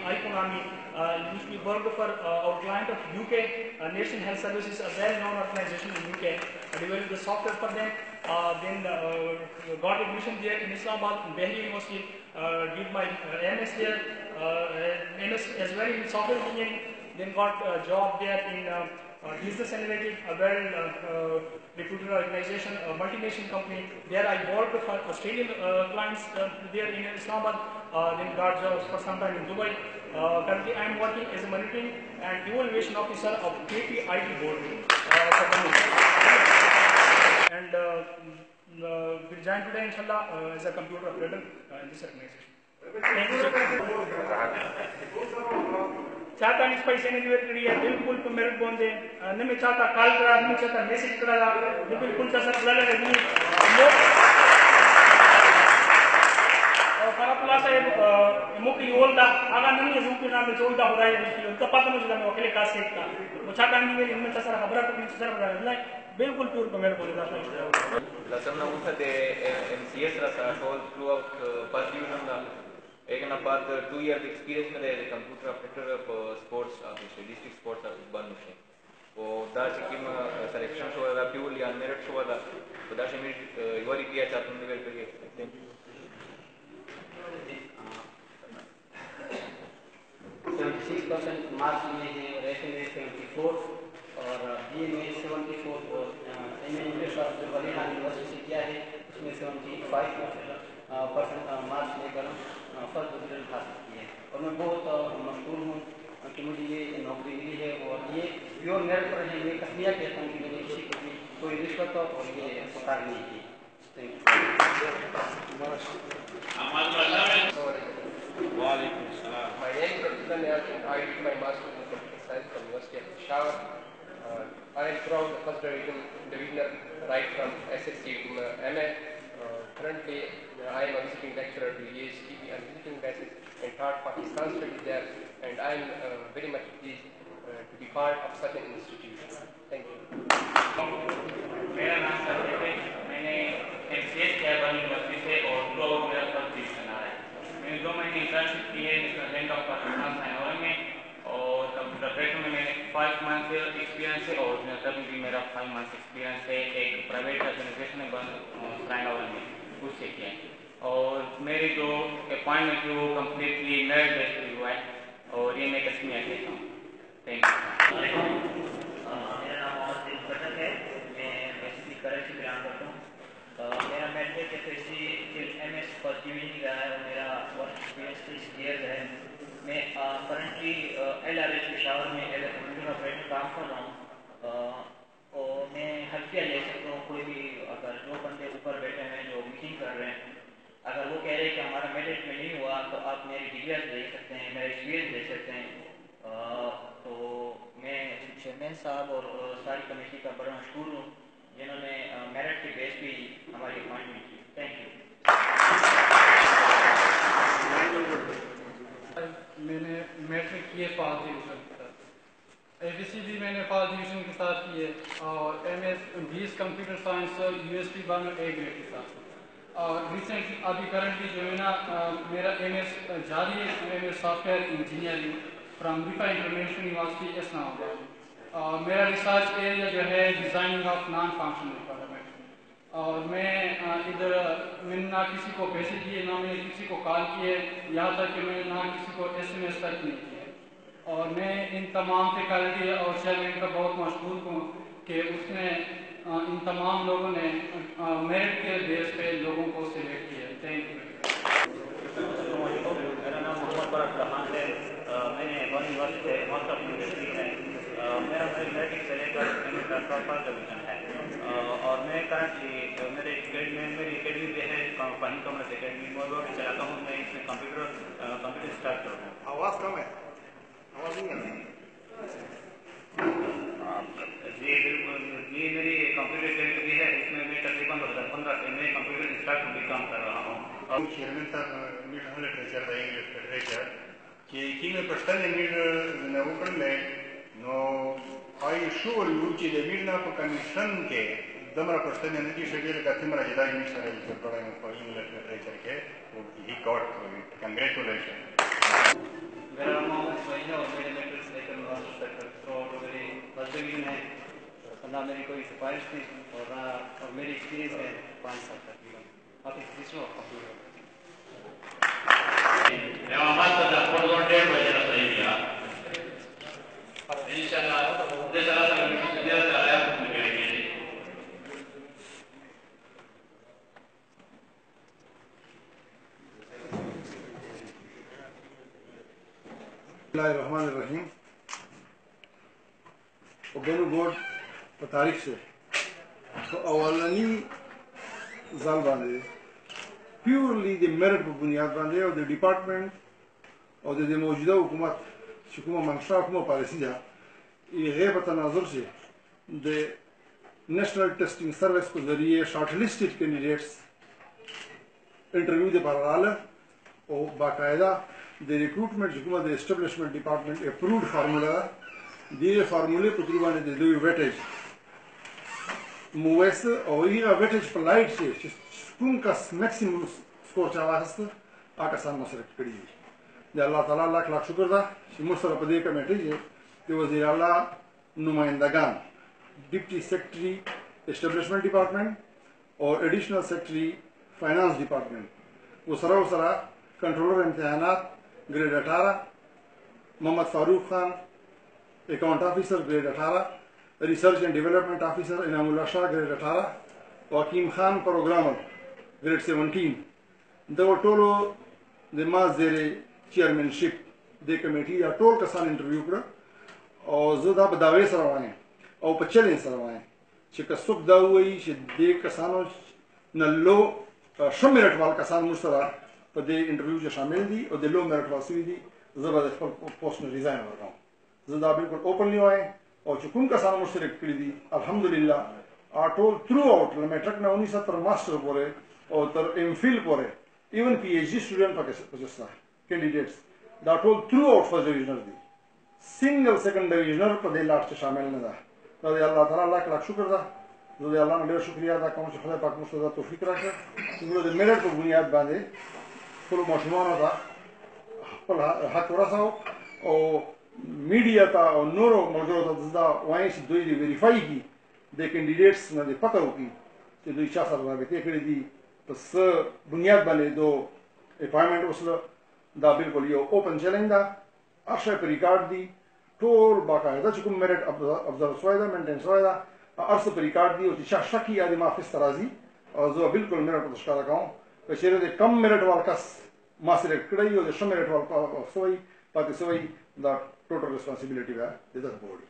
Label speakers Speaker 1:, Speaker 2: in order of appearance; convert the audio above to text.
Speaker 1: Icon Army, which we worked for our client of UK, National Health Services, a well-known organization in UK. Developed the software for them. Then got admission there in Islamabad, in Bahri University. Did my MS there, MS as well in software engineering. Then got a job there in Business Analytic, a well-reputed organization, a multinational company. There I worked for Australian clients there in Islamabad. Then got jobs for some time in Dubai. Currently I am working as a monitoring and evaluation officer of KPIT board. And will join today inshallah as a computer operator in this organization. Thank you, sir. चाहता इस पैसे ने दिवे करी है बिल्कुल तो मेरे बोंदे न मैं चाहता कॉल करा न चाहता मैसेज करा बिल्कुल चाहता बुला लगी और फरापुला साहेब मुक्ति योलदा आगा नहीं है रूप ना में जोलदा हो रहा है नहीं उनका पता मुझे मैं अकेले का सीखता वो चाहता नहीं मेरी इनमें चाहता खबर को नहीं चाहता बता बिल्कुल प्योर को मेरे बोले जाता है
Speaker 2: लसन ना उनसे दे एमसीएस रहा whole throughout first division दा एक ना बाद 2 years experience में दे computer operator of sports office district sports office बन मुझे वो दाश की में सिलेक्शन शो वाला प्योरली ऑन मेरिट शो वाला तो दाश में इवारी किया चाहते हैं लेवल पे थैंक यू
Speaker 3: 76% मार्क्स लिए हैं और एफ में 74 और बी में 74 और एम इंग्लिश और जो वलीहा यूनिवर्सिटी से किया है उसमें 75% मार्क्स लेकर फर्स्ट डिवीजन हासिल की है और मैं बहुत मशहूर हूँ कि मुझे ये नौकरी मिली है और ये प्योर मेरिट पर है मैं कसलिया कहता हूँ कि मैंने किसी को भी कोई रिश्वत और ये सरकार नहीं की thank you
Speaker 4: My name is Abdullah Niaz and I did my master's in computer science from University of Peshawar. I am from the first divisional right from SSC to MA. Currently, I am a visiting lecturer to EHTP on visiting basis and taught Pakistan studies there, and I am very much pleased to be part of such an institution. Thank you.
Speaker 5: मेरा नाम संदीप है मैंने MCS किया बनी university से और through out मेरा first division आ रहा है मैंने 2 महीने इंटर्नशिप की है नेशनल बैंक ऑफ पाकिस्तान साइनोर में और कंप्यूटर ऑपरेटर में मैंने 5 मंथ एक्सपीरियंस है और तभी भी मेरा 5 मंथ एक्सपीरियंस है एक प्राइवेट ऑर्गेनाइजेशन है साइनोर में उससे किया और मेरी जो अपॉइंटमेंट है वो कम्प्लीटली मेरिट बेस पे हुआ है और ये मैं कश्मीर कहता हूँ थैंक यू
Speaker 6: मेरा नाम मोहम्मद दिल फटक है मैं बेसिकली कराची बिलोंग करता हूँ मेरा matric FSc till MS first division ही रहा है और मेरा वर्क एक्सपीरियंस 6 years है मैं करंटली एलआरएच पेशावर में एज ए कंप्यूटर ऑपरेटर काम कर रहा हूँ और मैं हल्फिया ले सकता हूँ कोई भी अगर जो बंदे ऊपर बैठे हैं जो मीटिंग कर रहे हैं अगर वो कह रहे हैं कि हमारा मेरिट में नहीं हुआ तो आप मेरी डिग्रियाँ देख सकते हैं मेरा एक्सपीरियंस देख सकते हैं तो मैं चेयरमैन साहब और सारी कमेटी का बड़ा मशहूर हूँ जिन्होंने मेरिट के बेस पे हमारी अपॉइंटमेंट की थैंक यू
Speaker 7: मैंने मैट्रिक किए फर्स्ट डिवीजन के साथ एबीसी भी मैंने फर्स्ट डिवीजन के साथ किए और एमएस 20 कंप्यूटर साइंस यूएसपी बन ए ग्रेड के साथ और रिसेंटली अभी करंटली जो है ना मेरा एमएस जारी है MS software engineering from रिफा international university Islamabad और मेरा रिसर्च एरिया जो है designing of non functional requirement और मैं इधर मैंने ना किसी को पैसे दिए ना मैंने किसी को कॉल किए यहाँ तक कि मैंने ना किसी को SMS तक नहीं किए और मैं इन तमाम फैकल्टी और चेयरमैन का बहुत मशहूर हूँ कि उसने इन तमाम लोगों ने मेरिट के बेस पे लोगों को सिलेक्ट किया थैंक यू
Speaker 6: मेरा नाम मोहम्मद बरक रहान है मैंने वन यूनिवर्सिटी से मास्टर ऑफ यूनिवर्सिटी है मेरा मैट्रिक से लेकर फर्स्ट डिवीजन है और मैं करंटली मेरी अकेडमी भी है पानी कॉमर्स अकेडमी में भी चलाता हूँ मैं इसमें कंप्यूटर इंस्ट्रक्टर हूँ
Speaker 4: आवाज़ कम है आवाज़ नहीं आती
Speaker 6: जी बिल्कुल जी मेरी कंप्यूटर अकेडमी भी है इसमें मैं तकरीबन 2015 से मैं कंप्यूटर इंस्ट्रक्टर भी काम कर रहा हूँ
Speaker 4: चेयरमैन साहब मिड लिटरेचर द इंग्लिश लिटरेचर कि में प्रश्न मिड नौकरले नो आई श्योर यू कि मिड ना कमीशन के दमरा प्रश्न ने की शेड्यूल का तिमरा जिदा इंग्लिश है इस थोड़ा इंग्लिश लिटरेचर के ही गॉट कांग्रेचुलेशन
Speaker 6: मेरा
Speaker 3: डिवीजन है, ना मेरी कोई सिफारिश थी और मेरी एक्सपीरियंस है 5 साल तकरीबन। आप इस तीसरों
Speaker 8: बिस्मिल्लाहिर्रहमानिर्रहीम। बेनू बोर्ड पर तारीख से तो अवलनी जाल बांधे प्योरली द मेरिट पर बुनियाद बांधे और द डिपार्टमेंट और द मौजूदा हुकूमत हुकूमत मंशा हुकूमत पॉलिसी जा ये है तनाजुर से द नेशनल टेस्टिंग सर्विस के जरिए शॉर्टलिस्टेड कैंडिडेट्स इंटरव्यू दे पर और बाकायदा द रिक्रूटमेंट हुकूमत the establishment department approved formula दिए फार्मूले पुतरीबा ने दे वेटेज मुवैस और ये वेटेज पलाइट से कुम का मैक्सिमम स्कोर चावा हस्त आकासान मसरत करी दे अल्लाह ताला लाख लाख शुक्र दा कि मुसर पदे कमेटी जे ते वजीर आला नुमाइंदगान डिप्टी सेक्रेटरी एस्टेब्लिशमेंट डिपार्टमेंट और एडिशनल सेक्रेटरी फाइनेंस डिपार्टमेंट वो सरा कंट्रोलर इम्तिहानात grade 18 Mohammad Farooq Khan account officer grade 18 research and development officer Inamullah Shah grade 18 वकीम खान प्रोग्रामर ग्रेड 17 दो टोलो द माजेरे चेयरमैनशिप दे कमेटी या टोल कसान इंटरव्यू कर और जुदा बदावे सरवाएं और पचले सरवाएं चिक सुख दावई च दे कसानों न लो शमेरट वाल कसान मुसरा पदे इंटरव्यू जो शामिल दी और दे लो मेरिट वाल सी दी जबरदस्त पोस्ट में रिजाइन हो रहा हूं ज़िंदा बिल्कुल ओपनली आए और चुकुम का सारा मुश्तरक कर दी अल्हम्दुलिल्लाह आटोल थ्रू आउट मैं ट्रक ना 1970 मास्टर पोरे और तर एमफिल पोरे इवन पीएचडी स्टूडेंट पकस्ता कैंडिडेट्स दाटोल थ्रू आउट फर्स्ट डिवीजनर दी सिंगल सेकंड डिवीजनर पदे लास्ट शामिल न दा तो अल्लाह ताला लाख लाख शुक्र दा जो अल्लाह ने शुक्रिया अदा करूं खुदा पाक मुस्तदा तौफीक रखे जो मेरिट पर बुनियाद बांधे कुल मशमुआना दा हक रसाओ और मीडिया था और नोरो मौजूद था वहीं से दो वेरीफाई की दे कैंडिडेट्स ने दे पता होगी कि दो इच्छा सर वाले के करी दी बस बुनियाद बने दो अपॉइंटमेंट उसला दा बिल्कुल यो ओपन चैलेंज दा आशा पर रिकॉर्ड दी टोल बाकायदा चुकुम मेरिट ऑब्जर्व सोयदा मेंटेन सोयदा अर्स पर रिकॉर्ड दी और इच्छा शकी आदि माफिस तराजी और जो बिल्कुल मेरिट पर दस्कार रखाऊं कचेरे दे कम मेरिट वाल कस मासिर कड़ाई और शम मेरिट वाल सोई पाती सोई दा total responsibility by the board.